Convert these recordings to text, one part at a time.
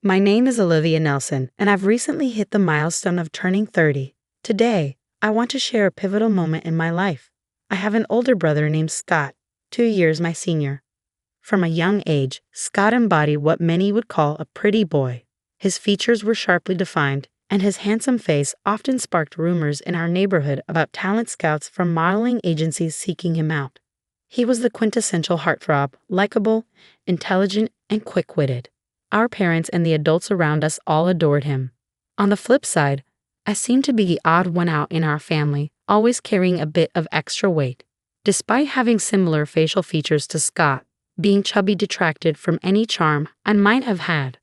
My name is Olivia Nelson, and I've recently hit the milestone of turning 30. Today, I want to share a pivotal moment in my life. I have an older brother named Scott, 2 years my senior. From a young age, Scott embodied what many would call a pretty boy. His features were sharply defined, and his handsome face often sparked rumors in our neighborhood about talent scouts from modeling agencies seeking him out. He was the quintessential heartthrob, likable, intelligent, and quick-witted. Our parents and the adults around us all adored him. On the flip side, I seemed to be the odd one out in our family, always carrying a bit of extra weight. Despite having similar facial features to Scott, being chubby detracted from any charm I might have had.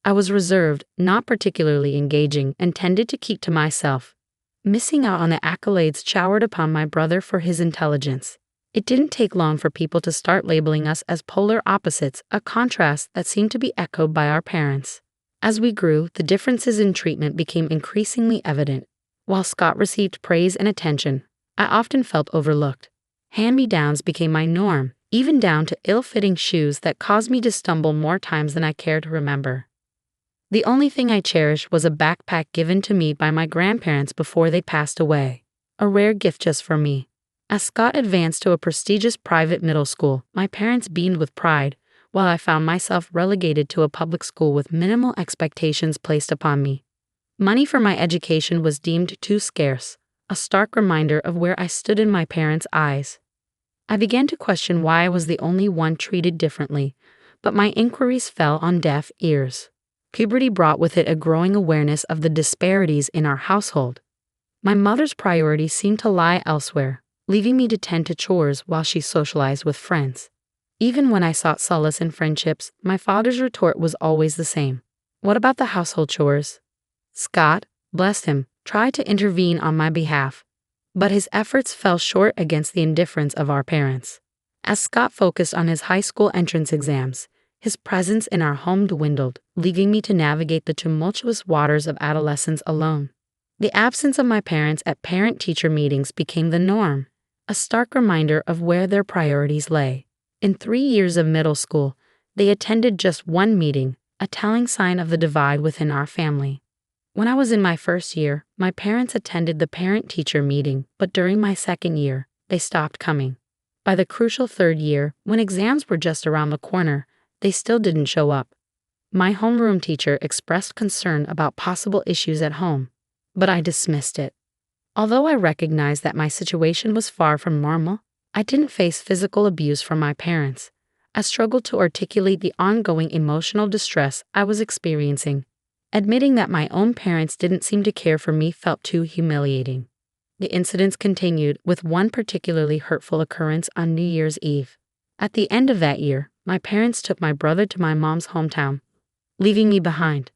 I was reserved, not particularly engaging, and tended to keep to myself, missing out on the accolades showered upon my brother for his intelligence. It didn't take long for people to start labeling us as polar opposites, a contrast that seemed to be echoed by our parents. As we grew, the differences in treatment became increasingly evident. While Scott received praise and attention, I often felt overlooked. Hand-me-downs became my norm, even down to ill-fitting shoes that caused me to stumble more times than I care to remember. The only thing I cherished was a backpack given to me by my grandparents before they passed away, a rare gift just for me. As Scott advanced to a prestigious private middle school, my parents beamed with pride, while I found myself relegated to a public school with minimal expectations placed upon me. Money for my education was deemed too scarce, a stark reminder of where I stood in my parents' eyes. I began to question why I was the only one treated differently, but my inquiries fell on deaf ears. Puberty brought with it a growing awareness of the disparities in our household. My mother's priorities seemed to lie elsewhere, leaving me to tend to chores while she socialized with friends. Even when I sought solace in friendships, my father's retort was always the same. What about the household chores? Scott, bless him, tried to intervene on my behalf, but his efforts fell short against the indifference of our parents. As Scott focused on his high school entrance exams, his presence in our home dwindled, leaving me to navigate the tumultuous waters of adolescence alone. The absence of my parents at parent-teacher meetings became the norm, a stark reminder of where their priorities lay. In 3 years of middle school, they attended just one meeting, a telling sign of the divide within our family. When I was in my first year, my parents attended the parent-teacher meeting, but during my second year, they stopped coming. By the crucial third year, when exams were just around the corner, they still didn't show up. My homeroom teacher expressed concern about possible issues at home, but I dismissed it. Although I recognized that my situation was far from normal, I didn't face physical abuse from my parents. I struggled to articulate the ongoing emotional distress I was experiencing. Admitting that my own parents didn't seem to care for me felt too humiliating. The incidents continued, with one particularly hurtful occurrence on New Year's Eve. At the end of that year, my parents took my brother to my mom's hometown, leaving me behind.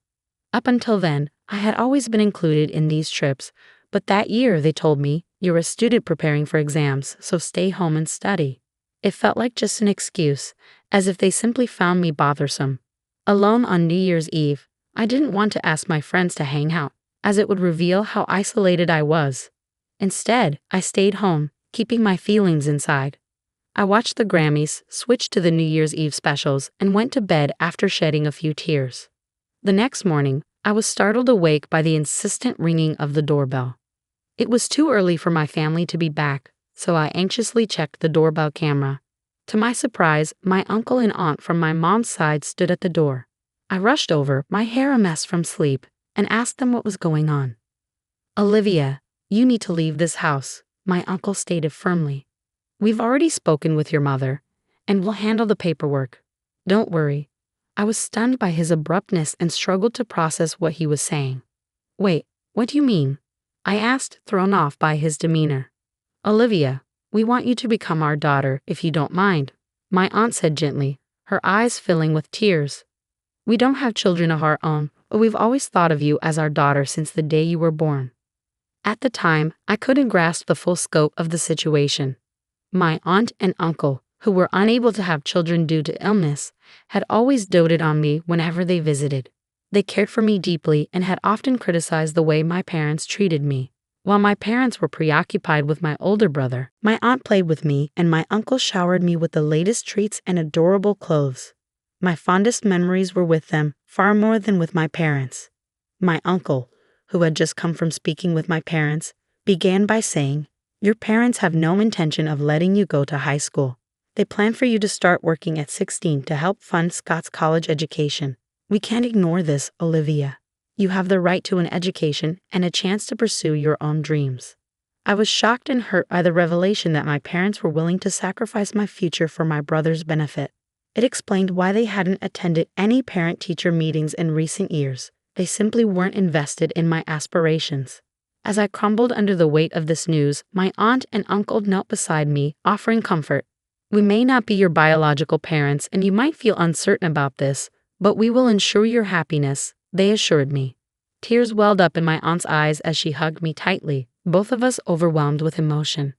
Up until then, I had always been included in these trips, but that year they told me, "You're a student preparing for exams, so stay home and study." It felt like just an excuse, as if they simply found me bothersome. Alone on New Year's Eve, I didn't want to ask my friends to hang out, as it would reveal how isolated I was. Instead, I stayed home, keeping my feelings inside. I watched the Grammys, switched to the New Year's Eve specials, and went to bed after shedding a few tears. The next morning, I was startled awake by the insistent ringing of the doorbell. It was too early for my family to be back, so I anxiously checked the doorbell camera. To my surprise, my uncle and aunt from my mom's side stood at the door. I rushed over, my hair a mess from sleep, and asked them what was going on. "Olivia, you need to leave this house," my uncle stated firmly. "We've already spoken with your mother, and we'll handle the paperwork. Don't worry." I was stunned by his abruptness and struggled to process what he was saying. "Wait, what do you mean?" I asked, thrown off by his demeanor. "Olivia, we want you to become our daughter, if you don't mind," my aunt said gently, her eyes filling with tears. "We don't have children of our own, but we've always thought of you as our daughter since the day you were born." At the time, I couldn't grasp the full scope of the situation. My aunt and uncle, who were unable to have children due to illness, had always doted on me whenever they visited. They cared for me deeply and had often criticized the way my parents treated me. While my parents were preoccupied with my older brother, my aunt played with me and my uncle showered me with the latest treats and adorable clothes. My fondest memories were with them, far more than with my parents. My uncle, who had just come from speaking with my parents, began by saying, "Your parents have no intention of letting you go to high school. They plan for you to start working at 16 to help fund Scott's college education. We can't ignore this, Olivia. You have the right to an education and a chance to pursue your own dreams." I was shocked and hurt by the revelation that my parents were willing to sacrifice my future for my brother's benefit. It explained why they hadn't attended any parent-teacher meetings in recent years. They simply weren't invested in my aspirations. As I crumbled under the weight of this news, my aunt and uncle knelt beside me, offering comfort. "We may not be your biological parents, and you might feel uncertain about this, but we will ensure your happiness," they assured me. Tears welled up in my aunt's eyes as she hugged me tightly, both of us overwhelmed with emotion.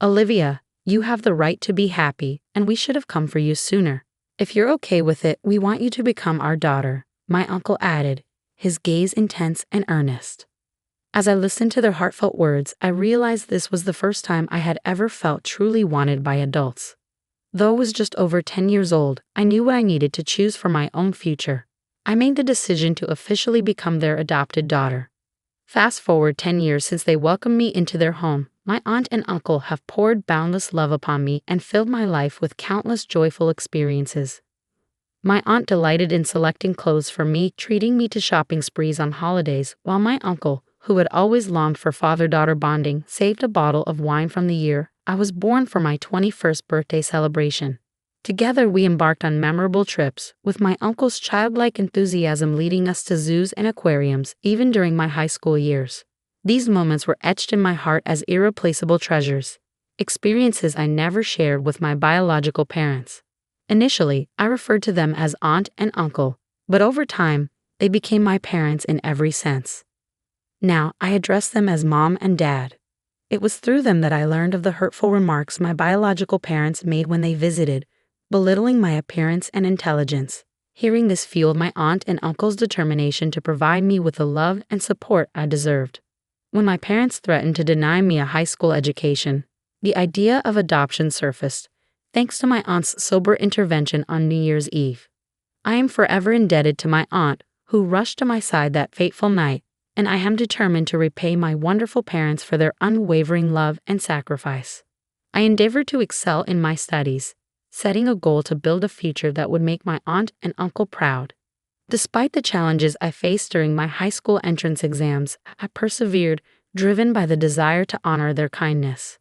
"Olivia, you have the right to be happy, and we should have come for you sooner. If you're okay with it, we want you to become our daughter," my uncle added, his gaze intense and earnest. As I listened to their heartfelt words, I realized this was the first time I had ever felt truly wanted by adults. Though I was just over 10 years old, I knew what I needed to choose for my own future. I made the decision to officially become their adopted daughter. Fast forward 10 years since they welcomed me into their home, my aunt and uncle have poured boundless love upon me and filled my life with countless joyful experiences. My aunt delighted in selecting clothes for me, treating me to shopping sprees on holidays, while my uncle, who had always longed for father-daughter bonding, saved a bottle of wine from the year I was born for my 21st birthday celebration. Together we embarked on memorable trips, with my uncle's childlike enthusiasm leading us to zoos and aquariums, even during my high school years. These moments were etched in my heart as irreplaceable treasures, experiences I never shared with my biological parents. Initially, I referred to them as aunt and uncle, but over time, they became my parents in every sense. Now, I address them as mom and dad. It was through them that I learned of the hurtful remarks my biological parents made when they visited, belittling my appearance and intelligence. Hearing this fueled my aunt and uncle's determination to provide me with the love and support I deserved. When my parents threatened to deny me a high school education, the idea of adoption surfaced, thanks to my aunt's sober intervention on New Year's Eve. I am forever indebted to my aunt, who rushed to my side that fateful night, and I am determined to repay my wonderful parents for their unwavering love and sacrifice. I endeavored to excel in my studies, setting a goal to build a future that would make my aunt and uncle proud. Despite the challenges I faced during my high school entrance exams, I persevered, driven by the desire to honor their kindness.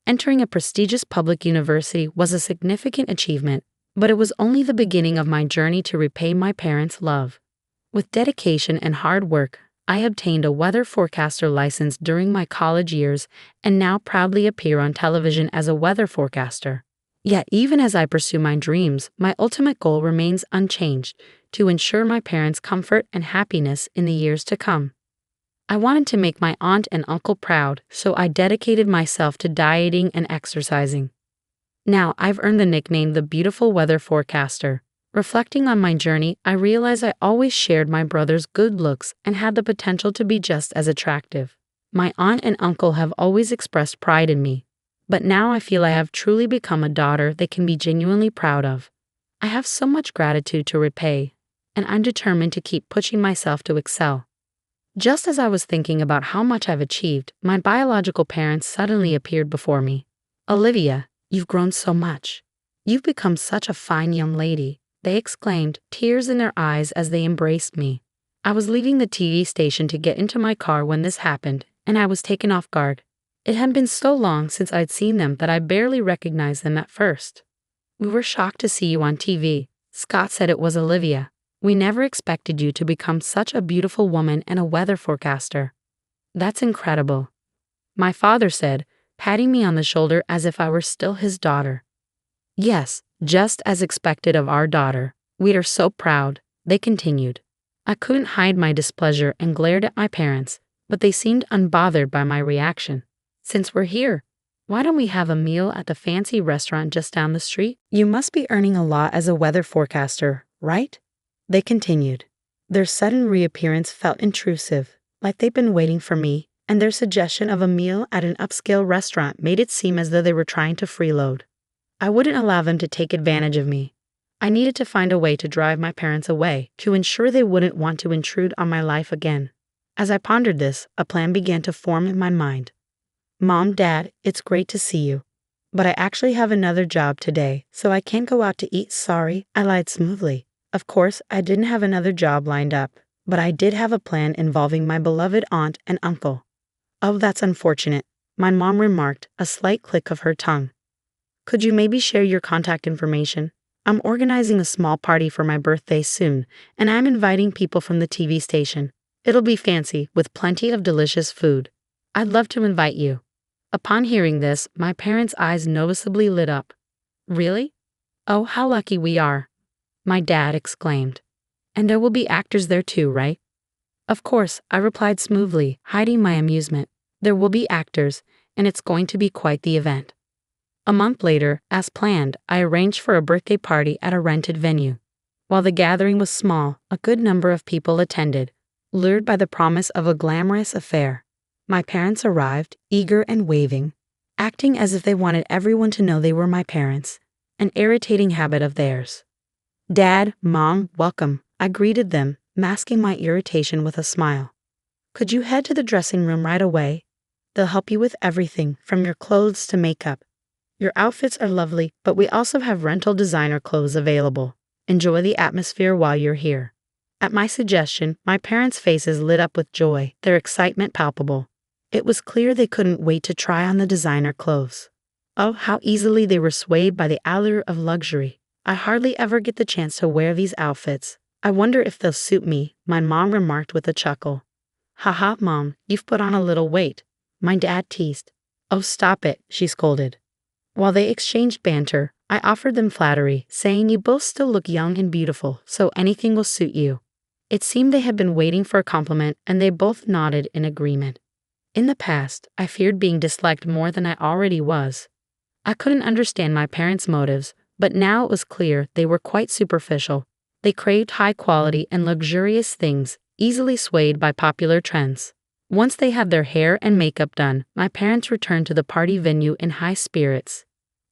Entering a prestigious public university was a significant achievement, but it was only the beginning of my journey to repay my parents' love. With dedication and hard work, I obtained a weather forecaster license during my college years and now proudly appear on television as a weather forecaster. Yet even as I pursue my dreams, my ultimate goal remains unchanged: to ensure my parents' comfort and happiness in the years to come. I wanted to make my aunt and uncle proud, so I dedicated myself to dieting and exercising. Now I've earned the nickname the Beautiful Weather Forecaster. Reflecting on my journey, I realized I always shared my brother's good looks and had the potential to be just as attractive. My aunt and uncle have always expressed pride in me, but now I feel I have truly become a daughter they can be genuinely proud of. I have so much gratitude to repay, and I'm determined to keep pushing myself to excel. Just as I was thinking about how much I've achieved, my biological parents suddenly appeared before me. "Olivia, you've grown so much. You've become such a fine young lady," they exclaimed, tears in their eyes as they embraced me. I was leaving the TV station to get into my car when this happened, and I was taken off guard. It had been so long since I'd seen them that I barely recognized them at first. "We were shocked to see you on TV. Scott said it was Olivia. We never expected you to become such a beautiful woman and a weather forecaster." "That's incredible," my father said, patting me on the shoulder as if I were still his daughter. "Yes, just as expected of our daughter. We are so proud," they continued. I couldn't hide my displeasure and glared at my parents, but they seemed unbothered by my reaction. "Since we're here, why don't we have a meal at the fancy restaurant just down the street? You must be earning a lot as a weather forecaster, right?" they continued. Their sudden reappearance felt intrusive, like they'd been waiting for me, and their suggestion of a meal at an upscale restaurant made it seem as though they were trying to freeload. I wouldn't allow them to take advantage of me. I needed to find a way to drive my parents away to ensure they wouldn't want to intrude on my life again. As I pondered this, a plan began to form in my mind. Mom, Dad, it's great to see you. But I actually have another job today, so I can't go out to eat. Sorry, I lied smoothly. Of course, I didn't have another job lined up, but I did have a plan involving my beloved aunt and uncle. Oh, that's unfortunate, my mom remarked, a slight click of her tongue. Could you maybe share your contact information? I'm organizing a small party for my birthday soon, and I'm inviting people from the TV station. It'll be fancy, with plenty of delicious food. I'd love to invite you. Upon hearing this, my parents' eyes noticeably lit up. Really? Oh, how lucky we are, my dad exclaimed. And there will be actors there too, right? Of course, I replied smoothly, hiding my amusement. There will be actors, and it's going to be quite the event. A month later, as planned, I arranged for a birthday party at a rented venue. While the gathering was small, a good number of people attended, lured by the promise of a glamorous affair. My parents arrived, eager and waving, acting as if they wanted everyone to know they were my parents, an irritating habit of theirs. Dad, Mom, welcome, I greeted them, masking my irritation with a smile. Could you head to the dressing room right away? They'll help you with everything, from your clothes to makeup. Your outfits are lovely, but we also have rental designer clothes available. Enjoy the atmosphere while you're here. At my suggestion, my parents' faces lit up with joy, their excitement palpable. It was clear they couldn't wait to try on the designer clothes. Oh, how easily they were swayed by the allure of luxury. I hardly ever get the chance to wear these outfits. I wonder if they'll suit me, my mom remarked with a chuckle. Haha, Mom, you've put on a little weight, my dad teased. Oh, stop it, she scolded. While they exchanged banter, I offered them flattery, saying you both still look young and beautiful, so anything will suit you. It seemed they had been waiting for a compliment, and they both nodded in agreement. In the past, I feared being disliked more than I already was. I couldn't understand my parents' motives, but now it was clear they were quite superficial. They craved high quality and luxurious things, easily swayed by popular trends. Once they had their hair and makeup done, my parents returned to the party venue in high spirits.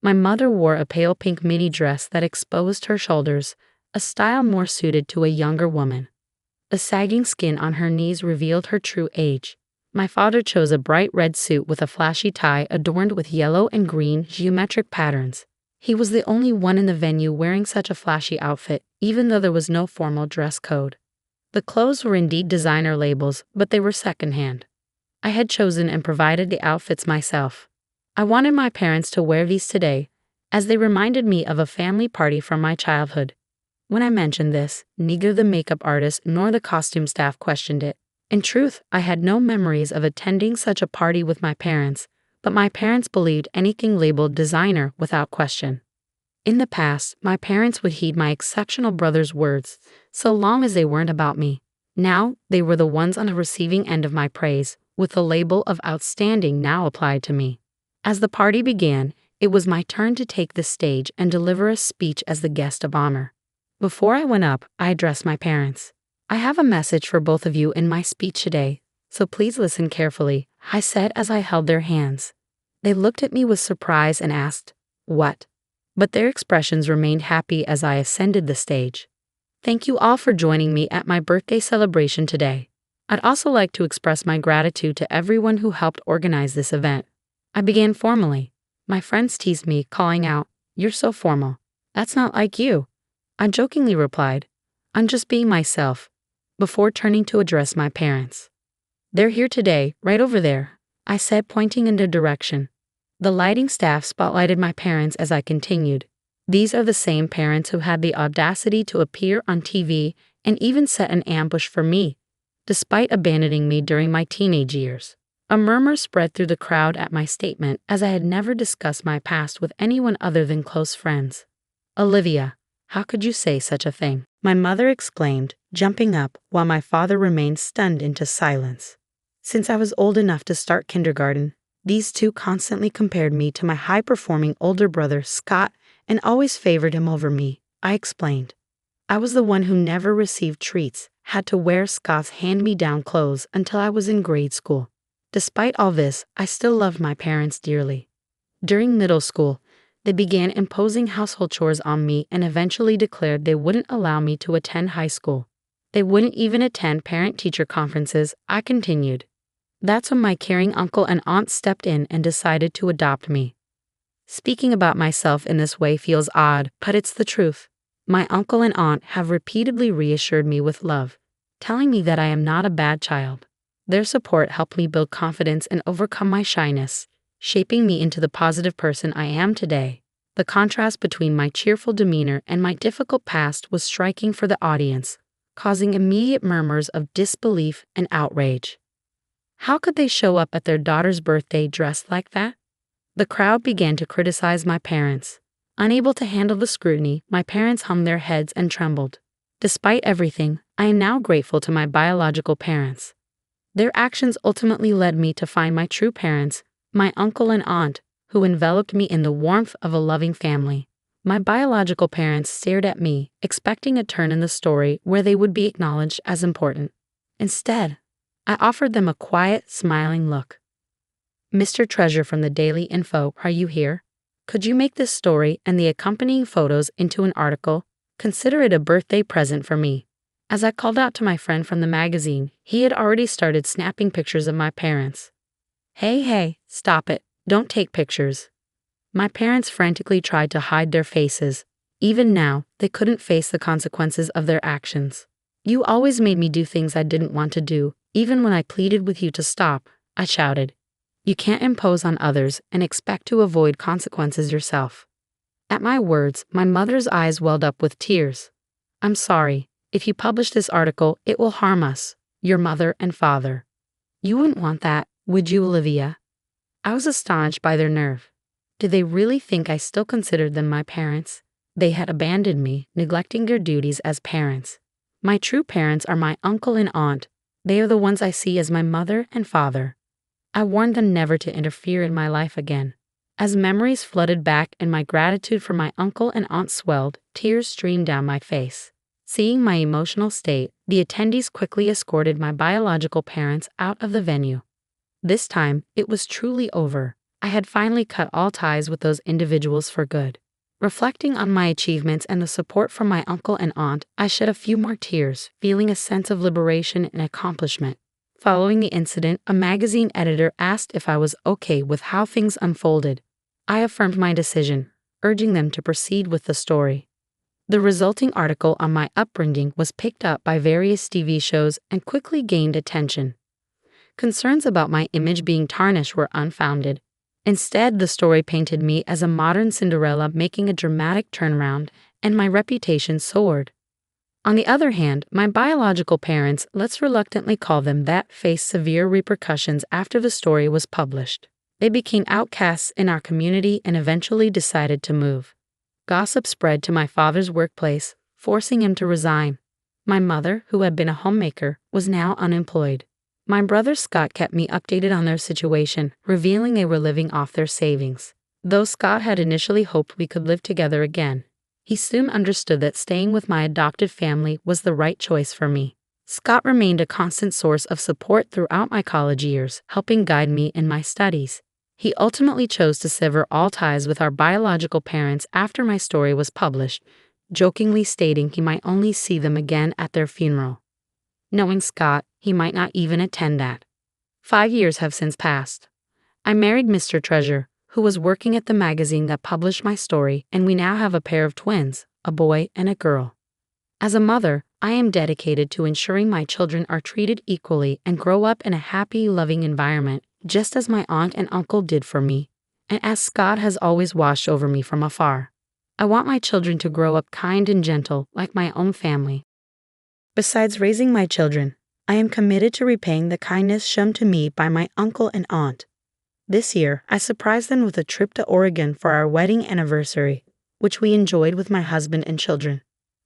My mother wore a pale pink mini dress that exposed her shoulders, a style more suited to a younger woman. The sagging skin on her knees revealed her true age. My father chose a bright red suit with a flashy tie adorned with yellow and green geometric patterns. He was the only one in the venue wearing such a flashy outfit, even though there was no formal dress code. The clothes were indeed designer labels, but they were secondhand. I had chosen and provided the outfits myself. I wanted my parents to wear these today, as they reminded me of a family party from my childhood. When I mentioned this, neither the makeup artist nor the costume staff questioned it. In truth, I had no memories of attending such a party with my parents, but my parents believed anything labeled designer without question. In the past, my parents would heed my exceptional brother's words, so long as they weren't about me. Now, they were the ones on the receiving end of my praise, with the label of outstanding now applied to me. As the party began, it was my turn to take the stage and deliver a speech as the guest of honor. Before I went up, I addressed my parents. I have a message for both of you in my speech today, so please listen carefully, I said as I held their hands. They looked at me with surprise and asked, "What?" But their expressions remained happy as I ascended the stage. Thank you all for joining me at my birthday celebration today. I'd also like to express my gratitude to everyone who helped organize this event. I began formally. My friends teased me, calling out, "You're so formal. That's not like you." I jokingly replied, "I'm just being myself," before turning to address my parents. "They're here today, right over there," I said, pointing in their direction. The lighting staff spotlighted my parents as I continued. These are the same parents who had the audacity to appear on TV and even set an ambush for me, despite abandoning me during my teenage years. A murmur spread through the crowd at my statement, as I had never discussed my past with anyone other than close friends. "Olivia, how could you say such a thing?" my mother exclaimed, jumping up while my father remained stunned into silence. Since I was old enough to start kindergarten, these two constantly compared me to my high-performing older brother, Scott, and always favored him over me, I explained. I was the one who never received treats, had to wear Scott's hand-me-down clothes until I was in grade school. Despite all this, I still loved my parents dearly. During middle school, They began imposing household chores on me and eventually declared they wouldn't allow me to attend high school. They wouldn't even attend parent-teacher conferences. I continued. That's when my caring uncle and aunt stepped in and decided to adopt me. Speaking about myself in this way feels odd, but it's the truth. My uncle and aunt have repeatedly reassured me with love, telling me that I am not a bad child. Their support helped me build confidence and overcome my shyness, shaping me into the positive person I am today. The contrast between my cheerful demeanor and my difficult past was striking for the audience, causing immediate murmurs of disbelief and outrage. How could they show up at their daughter's birthday dressed like that? The crowd began to criticize my parents. Unable to handle the scrutiny, my parents hung their heads and trembled. Despite everything, I am now grateful to my biological parents. Their actions ultimately led me to find my true parents, my uncle and aunt, who enveloped me in the warmth of a loving family. My biological parents stared at me, expecting a turn in the story where they would be acknowledged as important. Instead, I offered them a quiet, smiling look. Mr. Treasure from the Daily Info, are you here? Could you make this story and the accompanying photos into an article? Consider it a birthday present for me. As I called out to my friend from the magazine, he had already started snapping pictures of my parents. Hey, stop it. Don't take pictures. My parents frantically tried to hide their faces. Even now, they couldn't face the consequences of their actions. You always made me do things I didn't want to do, even when I pleaded with you to stop, I shouted. You can't impose on others and expect to avoid consequences yourself. At my words, my mother's eyes welled up with tears. I'm sorry. If you publish this article, it will harm us, your mother and father. You wouldn't want that, would you, Olivia? I was astonished by their nerve. Did they really think I still considered them my parents? They had abandoned me, neglecting their duties as parents. My true parents are my uncle and aunt. They are the ones I see as my mother and father. I warned them never to interfere in my life again. As memories flooded back and my gratitude for my uncle and aunt swelled, tears streamed down my face. Seeing my emotional state, the attendees quickly escorted my biological parents out of the venue. This time, it was truly over. I had finally cut all ties with those individuals for good. Reflecting on my achievements and the support from my uncle and aunt, I shed a few more tears, feeling a sense of liberation and accomplishment. Following the incident, a magazine editor asked if I was okay with how things unfolded. I affirmed my decision, urging them to proceed with the story. The resulting article on my upbringing was picked up by various TV shows and quickly gained attention. Concerns about my image being tarnished were unfounded. Instead, the story painted me as a modern Cinderella making a dramatic turnaround, and my reputation soared. On the other hand, my biological parents, let's reluctantly call them that, faced severe repercussions after the story was published. They became outcasts in our community and eventually decided to move. Gossip spread to my father's workplace, forcing him to resign. My mother, who had been a homemaker, was now unemployed. My brother Scott kept me updated on their situation, revealing they were living off their savings. Though Scott had initially hoped we could live together again, he soon understood that staying with my adopted family was the right choice for me. Scott remained a constant source of support throughout my college years, helping guide me in my studies. He ultimately chose to sever all ties with our biological parents after my story was published, jokingly stating he might only see them again at their funeral. Knowing Scott, he might not even attend that. 5 years have since passed. I married Mr. Treasure, who was working at the magazine that published my story, and we now have a pair of twins, a boy and a girl. As a mother, I am dedicated to ensuring my children are treated equally and grow up in a happy, loving environment, just as my aunt and uncle did for me, and as Scott has always watched over me from afar. I want my children to grow up kind and gentle, like my own family. Besides raising my children, I am committed to repaying the kindness shown to me by my uncle and aunt. This year, I surprised them with a trip to Oregon for our wedding anniversary, which we enjoyed with my husband and children.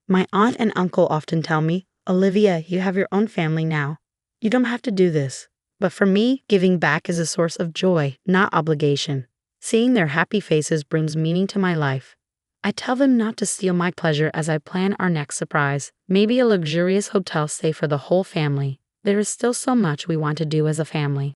My aunt and uncle often tell me, "Olivia, you have your own family now. You don't have to do this." But for me, giving back is a source of joy, not obligation. Seeing their happy faces brings meaning to my life. I tell them not to steal my pleasure as I plan our next surprise, maybe a luxurious hotel stay for the whole family. There is still so much we want to do as a family.